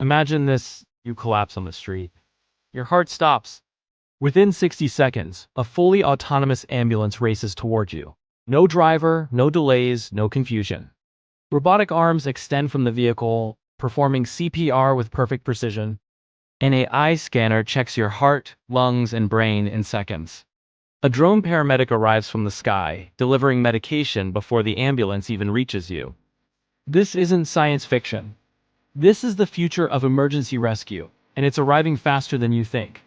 Imagine this, you collapse on the street. Your heart stops. Within 60 seconds, a fully autonomous ambulance races toward you. No driver, no delays, no confusion. Robotic arms extend from the vehicle, performing CPR with perfect precision. An AI scanner checks your heart, lungs, and brain in seconds. A drone paramedic arrives from the sky, delivering medication before the ambulance even reaches you. This isn't science fiction. This is the future of emergency rescue, and it's arriving faster than you think.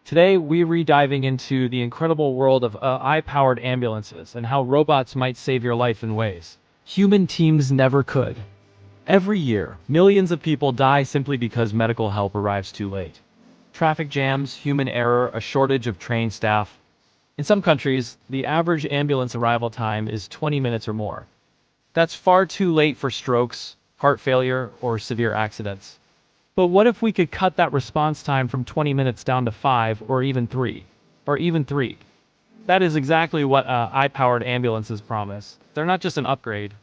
Today, we're diving into the incredible world of AI-powered ambulances and how robots might save your life in ways human teams never could. Every year, millions of people die simply because medical help arrives too late. Traffic jams, human error, a shortage of trained staff. In some countries, the average ambulance arrival time is 20 minutes or more. That's far too late for strokes, heart failure, or severe accidents. But what if we could cut that response time from 20 minutes down to 5 or even 3? Or even 3. That is exactly what AI-powered ambulances promise. They're not just an upgrade.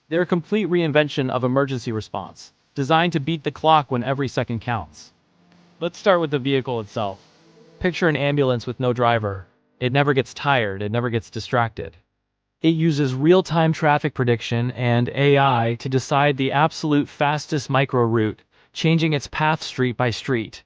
They're a complete reinvention of emergency response, designed to beat the clock when every second counts. Let's start with the vehicle itself. Picture an ambulance with no driver. It never gets tired, it never gets distracted. It uses real-time traffic prediction and AI to decide the absolute fastest micro-route, changing its path street by street.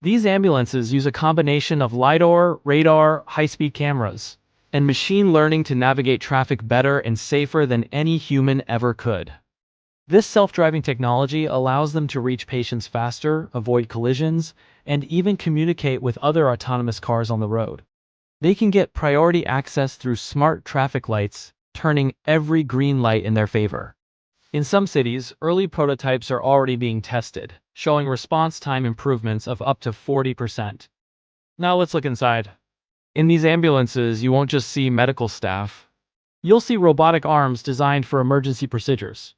These ambulances use a combination of LiDAR, radar, high-speed cameras, and machine learning to navigate traffic better and safer than any human ever could. This self-driving technology allows them to reach patients faster, avoid collisions, and even communicate with other autonomous cars on the road. They can get priority access through smart traffic lights, turning every green light in their favor. In some cities, early prototypes are already being tested, showing response time improvements of up to 40%. Now let's look inside. In these ambulances, you won't just see medical staff. You'll see robotic arms designed for emergency procedures.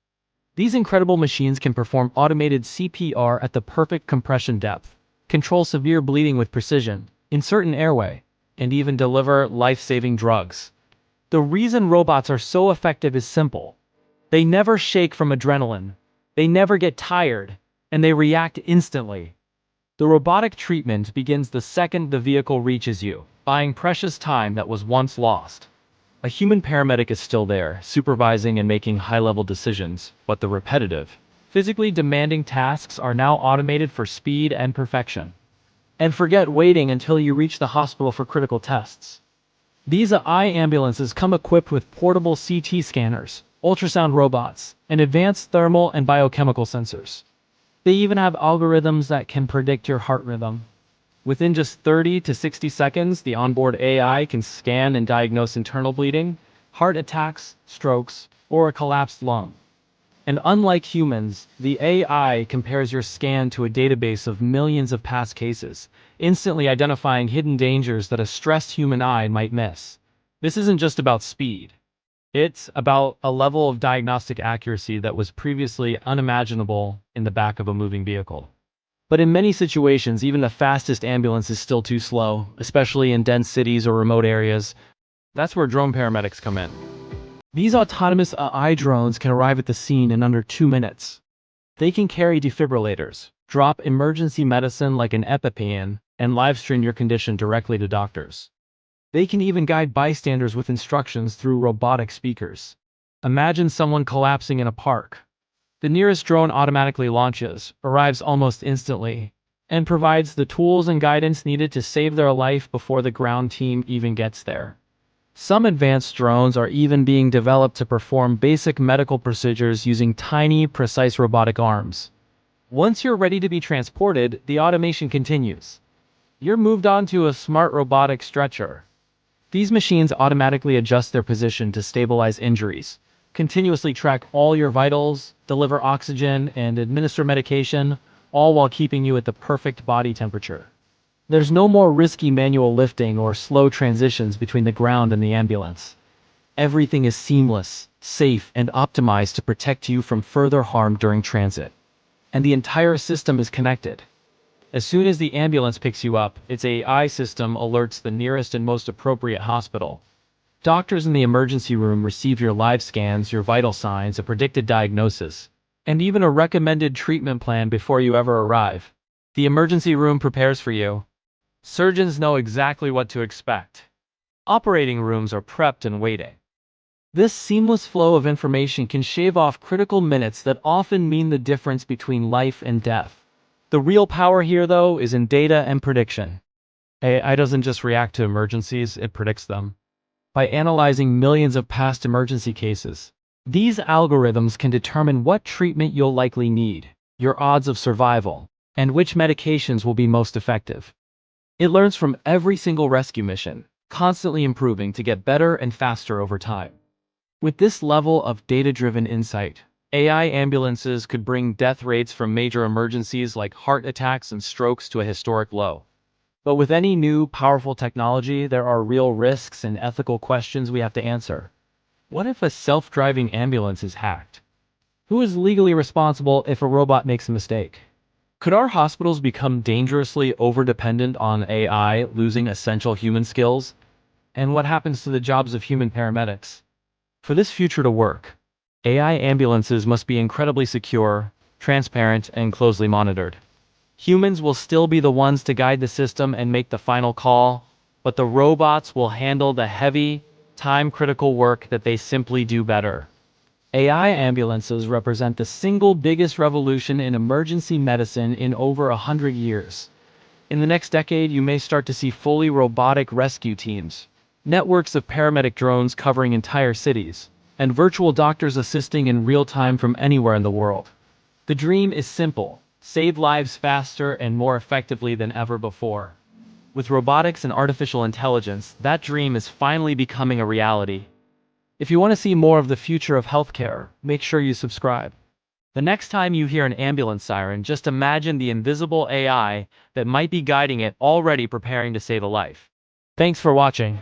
These incredible machines can perform automated CPR at the perfect compression depth, control severe bleeding with precision, insert an airway, and even deliver life-saving drugs. The reason robots are so effective is simple. They never shake from adrenaline, they never get tired, and they react instantly. The robotic treatment begins the second the vehicle reaches you, buying precious time that was once lost. A human paramedic is still there, supervising and making high-level decisions, but the repetitive, physically demanding tasks are now automated for speed and perfection. And forget waiting until you reach the hospital for critical tests. These AI ambulances come equipped with portable CT scanners, ultrasound robots, and advanced thermal and biochemical sensors. They even have algorithms that can predict your heart rhythm. Within just 30 to 60 seconds, the onboard AI can scan and diagnose internal bleeding, heart attacks, strokes, or a collapsed lung. And unlike humans, the AI compares your scan to a database of millions of past cases, instantly identifying hidden dangers that a stressed human eye might miss. This isn't just about speed. It's about a level of diagnostic accuracy that was previously unimaginable in the back of a moving vehicle. But in many situations, even the fastest ambulance is still too slow, especially in dense cities or remote areas. That's where drone paramedics come in. These autonomous AI drones can arrive at the scene in under 2 minutes. They can carry defibrillators, drop emergency medicine like an EpiPen, and live stream your condition directly to doctors. They can even guide bystanders with instructions through robotic speakers. Imagine someone collapsing in a park. The nearest drone automatically launches, arrives almost instantly, and provides the tools and guidance needed to save their life before the ground team even gets there. Some advanced drones are even being developed to perform basic medical procedures using tiny, precise robotic arms. Once you're ready to be transported, the automation continues. You're moved onto a smart robotic stretcher. These machines automatically adjust their position to stabilize injuries, continuously track all your vitals, deliver oxygen, and administer medication, all while keeping you at the perfect body temperature. There's no more risky manual lifting or slow transitions between the ground and the ambulance. Everything is seamless, safe, and optimized to protect you from further harm during transit. And the entire system is connected. As soon as the ambulance picks you up, its AI system alerts the nearest and most appropriate hospital. Doctors in the emergency room receive your live scans, your vital signs, a predicted diagnosis, and even a recommended treatment plan before you ever arrive. The emergency room prepares for you. Surgeons know exactly what to expect. Operating rooms are prepped and waiting. This seamless flow of information can shave off critical minutes that often mean the difference between life and death. The real power here, though, is in data and prediction. AI doesn't just react to emergencies, it predicts them. By analyzing millions of past emergency cases, these algorithms can determine what treatment you'll likely need, your odds of survival, and which medications will be most effective. It learns from every single rescue mission, constantly improving to get better and faster over time. With this level of data-driven insight, AI ambulances could bring death rates from major emergencies like heart attacks and strokes to a historic low. But with any new, powerful technology, there are real risks and ethical questions we have to answer. What if a self-driving ambulance is hacked? Who is legally responsible if a robot makes a mistake? Could our hospitals become dangerously overdependent on AI, losing essential human skills? And what happens to the jobs of human paramedics? For this future to work, AI ambulances must be incredibly secure, transparent, and closely monitored. Humans will still be the ones to guide the system and make the final call, but the robots will handle the heavy, time-critical work that they simply do better. AI ambulances represent the single biggest revolution in emergency medicine in over 100 years. In the next decade, you may start to see fully robotic rescue teams, networks of paramedic drones covering entire cities, and virtual doctors assisting in real time from anywhere in the world. The dream is simple: save lives faster and more effectively than ever before. With robotics and artificial intelligence, that dream is finally becoming a reality. If you want to see more of the future of healthcare, make sure you subscribe. The next time you hear an ambulance siren, just imagine the invisible AI that might be guiding it, already preparing to save a life. Thanks for watching.